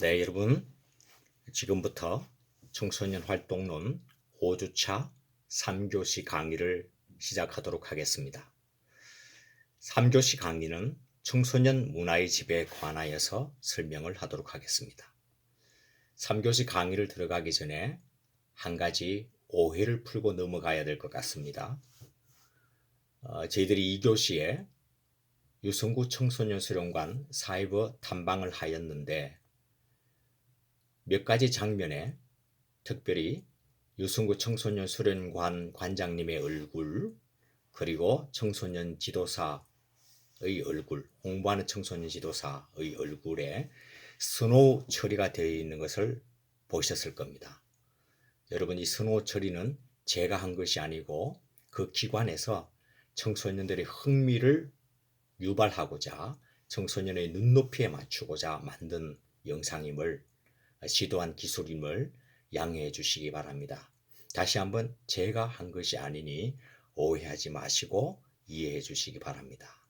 네, 여러분. 지금부터 청소년 활동론 5주차 3교시 강의를 시작하도록 하겠습니다. 3교시 강의는 청소년 문화의 집에 관하여서 설명을 하도록 하겠습니다. 3교시 강의를 들어가기 전에 한 가지 오해를 풀고 넘어가야 될 것 같습니다. 저희들이 2교시에 유성구 청소년 수련관 사이버 탐방을 하였는데 몇 가지 장면에 특별히 유성구 청소년 수련관 관장님의 얼굴, 그리고 청소년 지도사의 얼굴, 홍보하는 청소년 지도사의 얼굴에 스노우 처리가 되어 있는 것을 보셨을 겁니다. 여러분, 이 스노우 처리는 제가 한 것이 아니고 그 기관에서 청소년들의 흥미를 유발하고자 청소년의 눈높이에 맞추고자 만든 영상임을, 시도한 기술임을 양해해 주시기 바랍니다. 다시 한번 제가 한 것이 아니니 오해하지 마시고 이해해 주시기 바랍니다.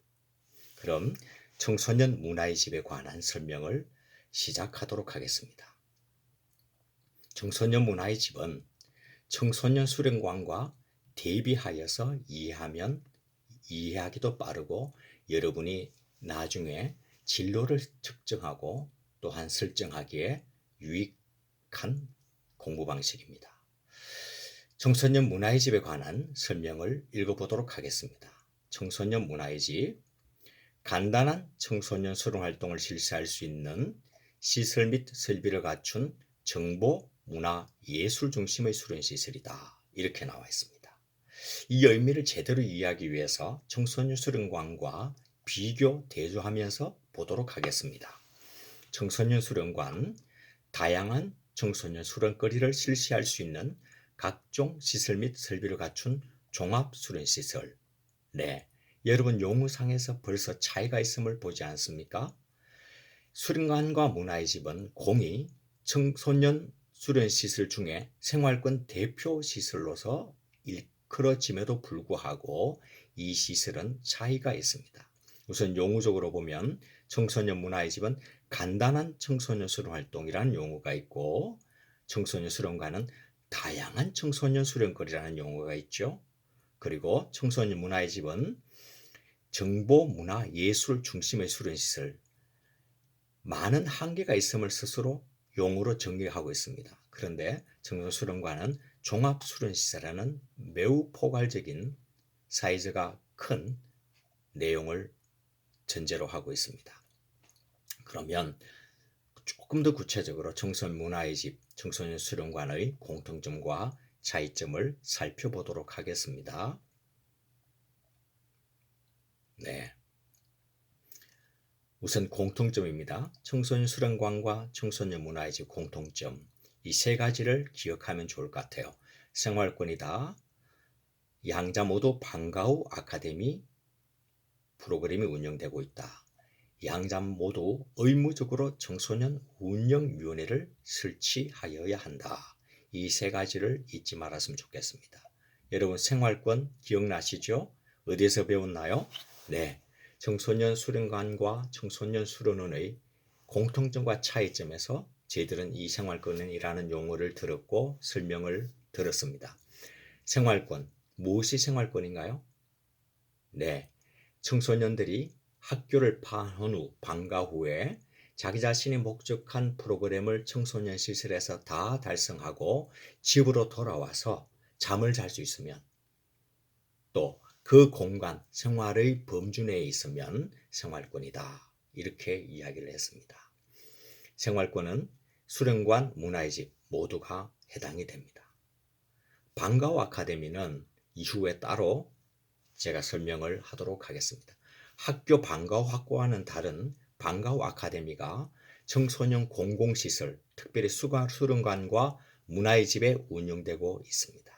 그럼 청소년 문화의 집에 관한 설명을 시작하도록 하겠습니다. 청소년 문화의 집은 청소년 수련관과 대비하여서 이해하기도 빠르고 여러분이 나중에 진로를 측정하고 또한 설정하기에 유익한 공부 방식입니다. 청소년 문화의 집에 관한 설명을 읽어보도록 하겠습니다. 청소년 문화의 집, 간단한 청소년 수련 활동을 실시할 수 있는 시설 및 설비를 갖춘 정보, 문화, 예술 중심의 수련시설이다. 이렇게 나와 있습니다. 이 의미를 제대로 이해하기 위해서 청소년 수련관과 비교, 대조하면서 보도록 하겠습니다. 청소년 수련관, 다양한 청소년 수련거리를 실시할 수 있는 각종 시설 및 설비를 갖춘 종합수련시설. 네, 여러분 용어상에서 벌써 차이가 있음을 보지 않습니까? 수련관과 문화의 집은 공이 청소년 수련시설 중에 생활권 대표 시설로서 일컬어짐에도 불구하고 이 시설은 차이가 있습니다. 우선 용어적으로 보면 청소년 문화의 집은 간단한 청소년 수련 활동이라는 용어가 있고, 청소년 수련관은 다양한 청소년 수련거리라는 용어가 있죠. 그리고 청소년 문화의 집은 정보, 문화, 예술 중심의 수련시설, 많은 한계가 있음을 스스로 용어로 정의하고 있습니다. 그런데 청소년 수련관은 종합수련시설이라는 매우 포괄적인 사이즈가 큰 내용을 전제로 하고 있습니다. 그러면 조금 더 구체적으로 청소년 문화의 집, 청소년 수련관의 공통점과 차이점을 살펴보도록 하겠습니다. 네. 우선 공통점입니다. 청소년 수련관과 청소년 문화의 집 공통점. 이 세 가지를 기억하면 좋을 것 같아요. 생활권이다. 양자 모두 방과후 아카데미 프로그램이 운영되고 있다. 양자 모두 의무적으로 청소년 운영위원회를 설치하여야 한다. 이 세 가지를 잊지 말았으면 좋겠습니다. 여러분 생활권 기억나시죠? 어디에서 배웠나요? 네, 청소년 수련관과 청소년 수련원의 공통점과 차이점에서 저희들은 이 생활권이라는 용어를 들었고 설명을 들었습니다. 생활권, 무엇이 생활권인가요? 네, 청소년들이 학교를 파한 후 방과 후에 자기 자신이 목적한 프로그램을 청소년 시설에서 다 달성하고 집으로 돌아와서 잠을 잘 수 있으면, 또 그 공간, 생활의 범주 내에 있으면 생활권이다. 이렇게 이야기를 했습니다. 생활권은 수련관, 문화의 집 모두가 해당이 됩니다. 방과 후 아카데미는 이후에 따로 제가 설명을 하도록 하겠습니다. 학교 방과 후 학과와는 다른 방과 후 아카데미가 청소년 공공시설, 특별히 수련관과 문화의 집에 운영되고 있습니다.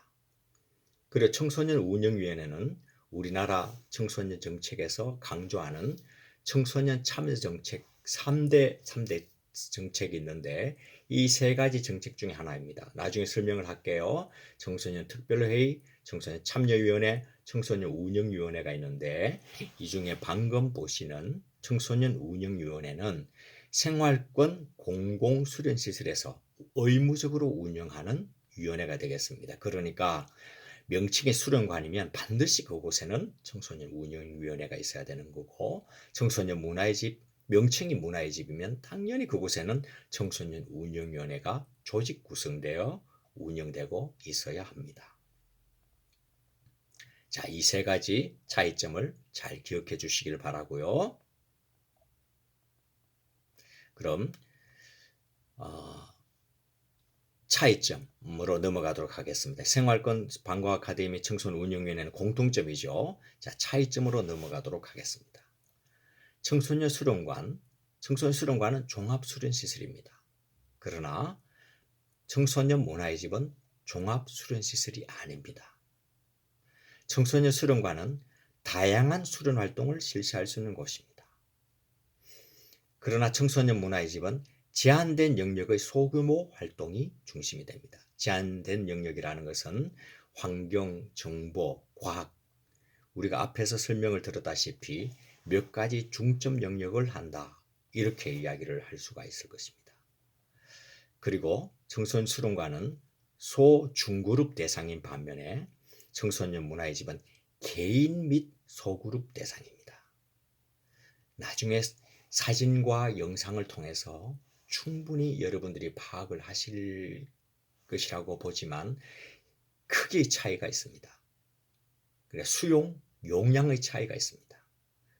그리고 청소년 운영위원회는 우리나라 청소년 정책에서 강조하는 청소년 참여 정책 3대 정책이 있는데 이 세 가지 정책 중에 하나입니다. 나중에 설명을 할게요. 청소년 특별회의, 청소년 참여위원회, 청소년 운영위원회가 있는데 이 중에 방금 보시는 청소년 운영위원회는 생활권 공공수련시설에서 의무적으로 운영하는 위원회가 되겠습니다. 그러니까 명칭이 수련관이면 반드시 그곳에는 청소년 운영위원회가 있어야 되는 거고, 청소년 문화의 집, 명칭이 문화의 집이면 당연히 그곳에는 청소년 운영위원회가 조직 구성되어 운영되고 있어야 합니다. 자, 이 세 가지 차이점을 잘 기억해 주시길 바라고요. 그럼 차이점으로 넘어가도록 하겠습니다. 생활권 방과 아카데미 청소년 운영위원회는 공통점이죠. 자, 차이점으로 넘어가도록 하겠습니다. 청소년 수련관은 종합수련시설입니다. 그러나 청소년 문화의 집은 종합수련시설이 아닙니다. 청소년 수련관은 다양한 수련 활동을 실시할 수 있는 곳입니다. 그러나 청소년 문화의 집은 제한된 영역의 소규모 활동이 중심이 됩니다. 제한된 영역이라는 것은 환경, 정보, 과학, 우리가 앞에서 설명을 들었다시피 몇 가지 중점 영역을 한다. 이렇게 이야기를 할 수가 있을 것입니다. 그리고 청소년 수련관은 소, 중그룹 대상인 반면에 청소년 문화의 집은 개인 및 소그룹 대상입니다. 나중에 사진과 영상을 통해서 충분히 여러분들이 파악을 하실 것이라고 보지만 크기의 차이가 있습니다. 그러니까 수용, 용량의 차이가 있습니다.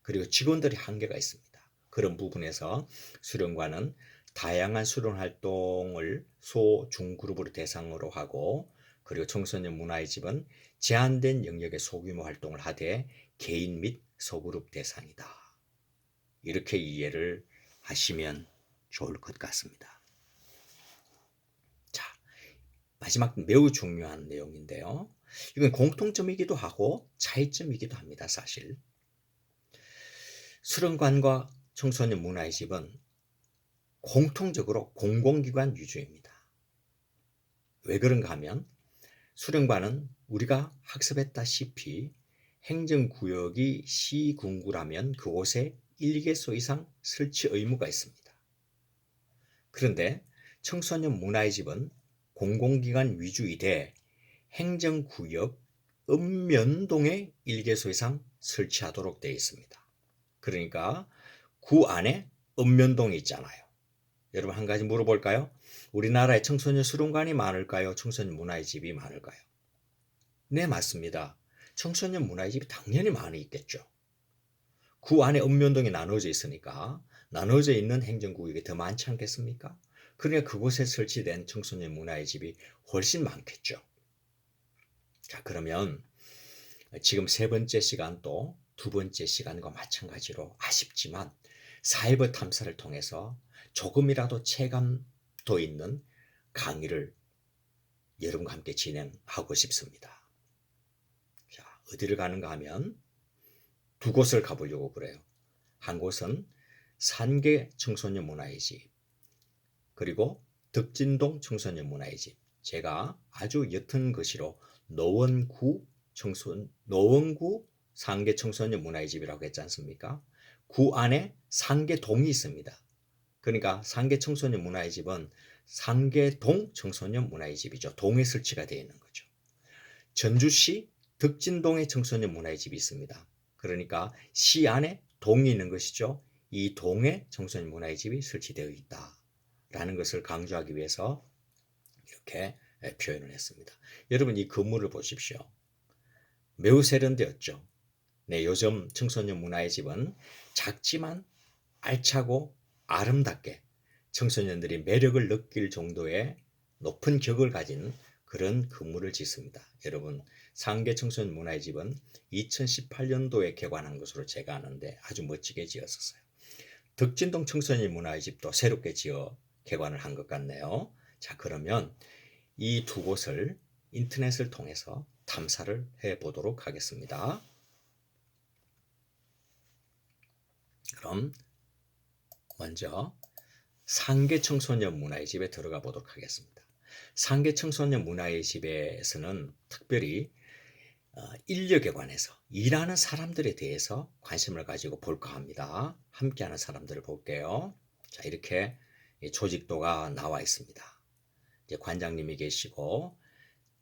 그리고 직원들의 한계가 있습니다. 그런 부분에서 수련관은 다양한 수련 활동을 소, 중그룹으로 대상으로 하고, 그리고 청소년 문화의 집은 제한된 영역의 소규모 활동을 하되 개인 및 소그룹 대상이다. 이렇게 이해를 하시면 좋을 것 같습니다. 자, 마지막 매우 중요한 내용인데요. 이건 공통점이기도 하고 차이점이기도 합니다. 사실 수련관과 청소년 문화의 집은 공통적으로 공공기관 위주입니다. 왜 그런가 하면 수련관은 우리가 학습했다시피 행정구역이 시군구라면 그곳에 1개소 이상 설치 의무가 있습니다. 그런데 청소년 문화의 집은 공공기관 위주이되 행정구역 읍면동에 1개소 이상 설치하도록 되어 있습니다. 그러니까 구 안에 읍면동이 있잖아요. 여러분 한 가지 물어볼까요? 우리나라에 청소년 수련관이 많을까요? 청소년 문화의 집이 많을까요? 네, 맞습니다. 청소년 문화의 집이 당연히 많이 있겠죠. 구 안에 읍면동이 나눠져 있으니까 나눠져 있는 행정구역이 더 많지 않겠습니까? 그러니까 그곳에 설치된 청소년 문화의 집이 훨씬 많겠죠. 자, 그러면 지금 세 번째 시간도 두 번째 시간과 마찬가지로 아쉽지만 사이버 탐사를 통해서 조금이라도 체감도 있는 강의를 여러분과 함께 진행하고 싶습니다. 자, 어디를 가는가 하면 두 곳을 가보려고 그래요. 한 곳은 산계 청소년 문화의 집, 그리고 덕진동 청소년 문화의 집. 제가 아주 옅은 글씨로 노원구 상계 청소년 문화의 집이라고 했지 않습니까? 구 안에 상계동이 있습니다. 그러니까 상계 청소년 문화의 집은 상계동 청소년 문화의 집이죠. 동에 설치가 되어 있는 거죠. 전주시 덕진동에 청소년 문화의 집이 있습니다. 그러니까 시 안에 동이 있는 것이죠. 이 동에 청소년 문화의 집이 설치되어 있다라는 것을 강조하기 위해서 이렇게 표현을 했습니다. 여러분 이 건물을 보십시오. 매우 세련되었죠. 네, 요즘 청소년 문화의 집은 작지만 알차고 아름답게 청소년들이 매력을 느낄 정도의 높은 격을 가진 그런 건물을 짓습니다. 여러분 상계 청소년 문화의 집은 2018년도에 개관한 것으로 제가 아는데 아주 멋지게 지었었어요. 덕진동 청소년 문화의 집도 새롭게 지어 개관을 한 것 같네요. 자, 그러면 이 두 곳을 인터넷을 통해서 탐사를 해보도록 하겠습니다. 그럼 먼저 상계 청소년 문화의 집에 들어가 보도록 하겠습니다. 상계 청소년 문화의 집에서는 특별히 인력에 관해서 일하는 사람들에 대해서 관심을 가지고 볼까 합니다. 함께하는 사람들을 볼게요. 자, 이렇게 조직도가 나와 있습니다. 이제 관장님이 계시고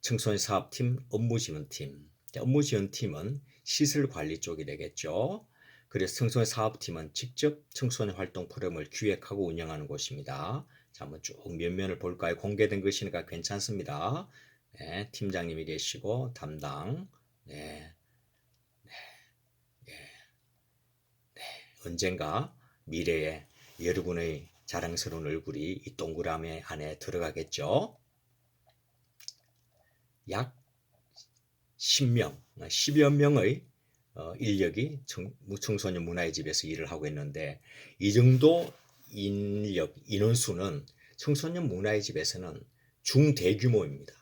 청소년 사업팀, 업무지원팀. 업무지원팀은 시설 관리 쪽이 되겠죠. 그래서 청소년 사업팀은 직접 청소년 활동 프로그램을 기획하고 운영하는 곳입니다. 자, 한번 쭉 면면을 볼까요? 공개된 것이니까 괜찮습니다. 네, 팀장님이 계시고 담당. 네, 언젠가 미래에 여러분의 자랑스러운 얼굴이 이 동그라미 안에 들어가겠죠. 약 10명, 10여 명의 인력이 청소년 문화의 집에서 일을 하고 있는데 이 정도 인원수는 청소년 문화의 집에서는 중대규모입니다.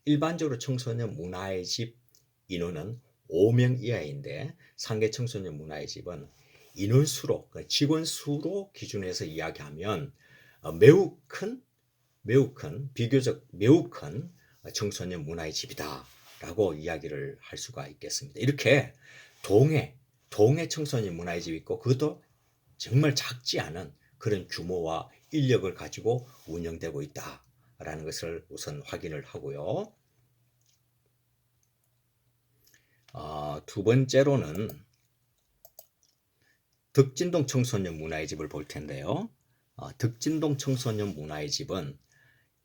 일반적으로 청소년 문화의 집 인원은 5명 이하인데 상계 청소년 문화의 집은 인원수로, 직원 수로 기준해서 이야기하면 비교적 매우 큰 청소년 문화의 집이다 라고 이야기를 할 수가 있겠습니다. 이렇게 동해 청소년 문화의 집이 있고 그것도 정말 작지 않은 그런 규모와 인력을 가지고 운영되고 있다라는 것을 우선 확인을 하고요. 두 번째로는 덕진동 청소년 문화의 집을 볼 텐데요. 덕진동 청소년 문화의 집은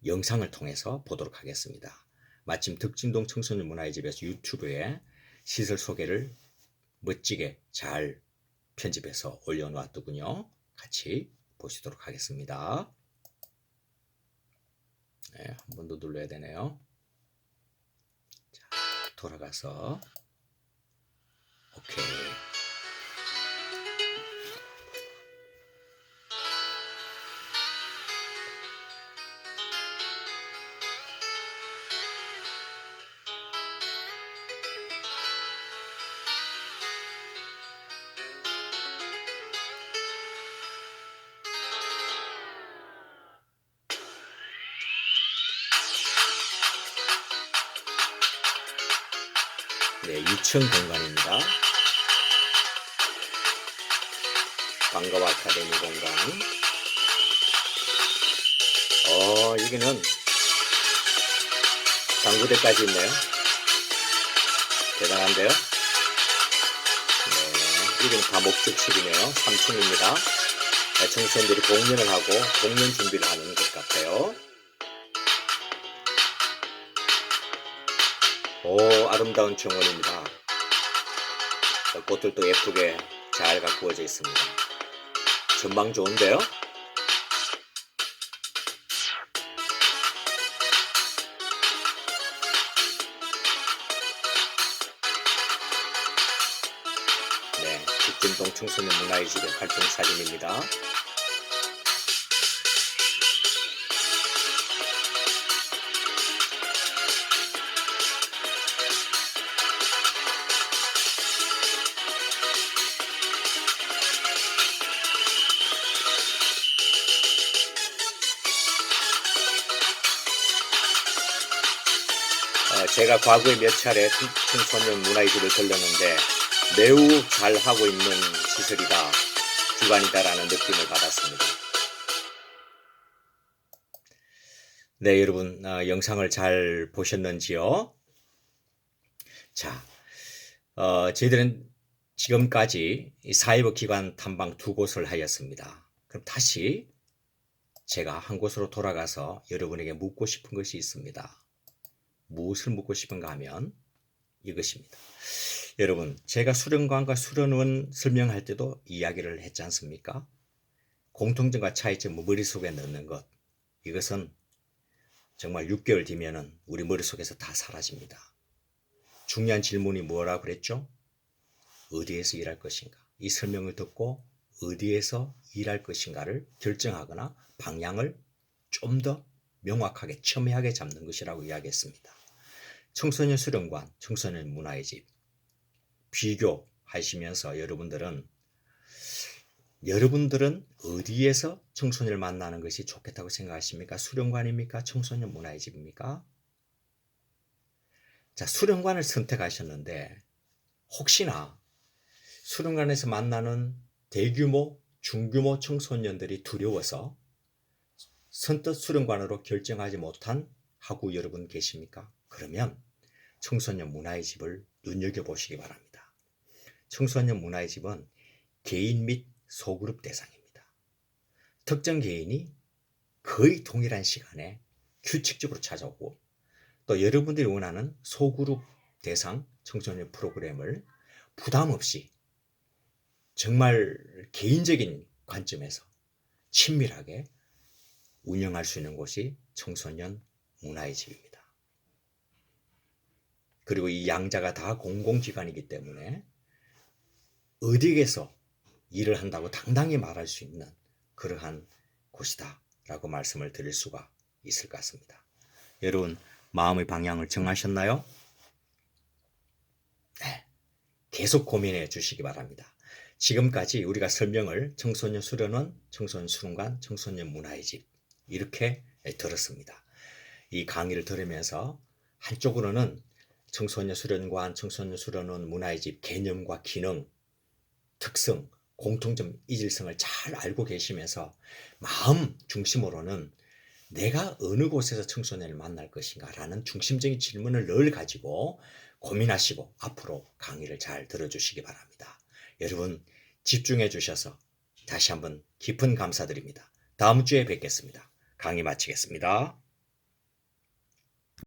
영상을 통해서 보도록 하겠습니다. 마침 덕진동 청소년 문화의 집에서 유튜브에 시설 소개를 멋지게 잘 편집해서 올려놓았더군요. 같이 보시도록 하겠습니다. 네, 한 번 더 눌러야 되네요. 자, 돌아가서 오케이. 네, 2층 공간입니다. 방과후 아카데미 공간. 여기는 당구대까지 있네요. 대단한데요? 네, 여기는 다 목적실이네요. 3층입니다. 청소년들이 공연을 하고 공연 준비를 하는 것 같아요. 아름다운 정원입니다. 꽃들도 예쁘게 잘 가꾸어져 있습니다. 전망 좋은데요? 네, 덕진동 청소년 문화의 집의 활동 사진입니다. 제가 과거에 몇 차례 청소년 문화의 집을 들렀는데 매우 잘하고 있는 시설이다, 기관이다라는 느낌을 받았습니다. 네, 여러분 영상을 잘 보셨는지요? 자, 저희들은 지금까지 사회복 기관 탐방 2곳을 하였습니다. 그럼 다시 제가 한 곳으로 돌아가서 여러분에게 묻고 싶은 것이 있습니다. 무엇을 묻고 싶은가 하면 이것입니다. 여러분, 제가 수련관과 수련원 설명할 때도 이야기를 했지 않습니까? 공통점과 차이점을 머릿속에 넣는 것, 이것은 정말 6개월 뒤면은 우리 머릿속에서 다 사라집니다. 중요한 질문이 뭐라고 그랬죠? 어디에서 일할 것인가? 이 설명을 듣고 어디에서 일할 것인가를 결정하거나 방향을 좀 더 명확하게 첨예하게 잡는 것이라고 이야기했습니다. 청소년 수련관, 청소년 문화의 집 비교하시면서 여러분들은 어디에서 청소년을 만나는 것이 좋겠다고 생각하십니까? 수련관입니까? 청소년 문화의 집입니까? 자, 수련관을 선택하셨는데 혹시나 수련관에서 만나는 대규모 중규모 청소년들이 두려워서 선뜻 수련관으로 결정하지 못한 학우 여러분 계십니까? 그러면 청소년 문화의 집을 눈여겨보시기 바랍니다. 청소년 문화의 집은 개인 및 소그룹 대상입니다. 특정 개인이 거의 동일한 시간에 규칙적으로 찾아오고 또 여러분들이 원하는 소그룹 대상 청소년 프로그램을 부담 없이 정말 개인적인 관점에서 친밀하게 운영할 수 있는 곳이 청소년 문화의 집입니다. 그리고 이 양자가 다 공공기관이기 때문에 어디에서 일을 한다고 당당히 말할 수 있는 그러한 곳이다 라고 말씀을 드릴 수가 있을 것 같습니다. 여러분 마음의 방향을 정하셨나요? 네, 계속 고민해 주시기 바랍니다. 지금까지 우리가 설명을 청소년 수련원, 청소년 수련관, 청소년 문화의 집 이렇게 들었습니다. 이 강의를 들으면서 한쪽으로는 청소년 수련관, 청소년 수련원 문화의 집 개념과 기능, 특성, 공통점, 이질성을 잘 알고 계시면서 마음 중심으로는 내가 어느 곳에서 청소년을 만날 것인가 라는 중심적인 질문을 늘 가지고 고민하시고 앞으로 강의를 잘 들어주시기 바랍니다. 여러분 집중해 주셔서 다시 한번 깊은 감사드립니다. 다음 주에 뵙겠습니다. 강의 마치겠습니다.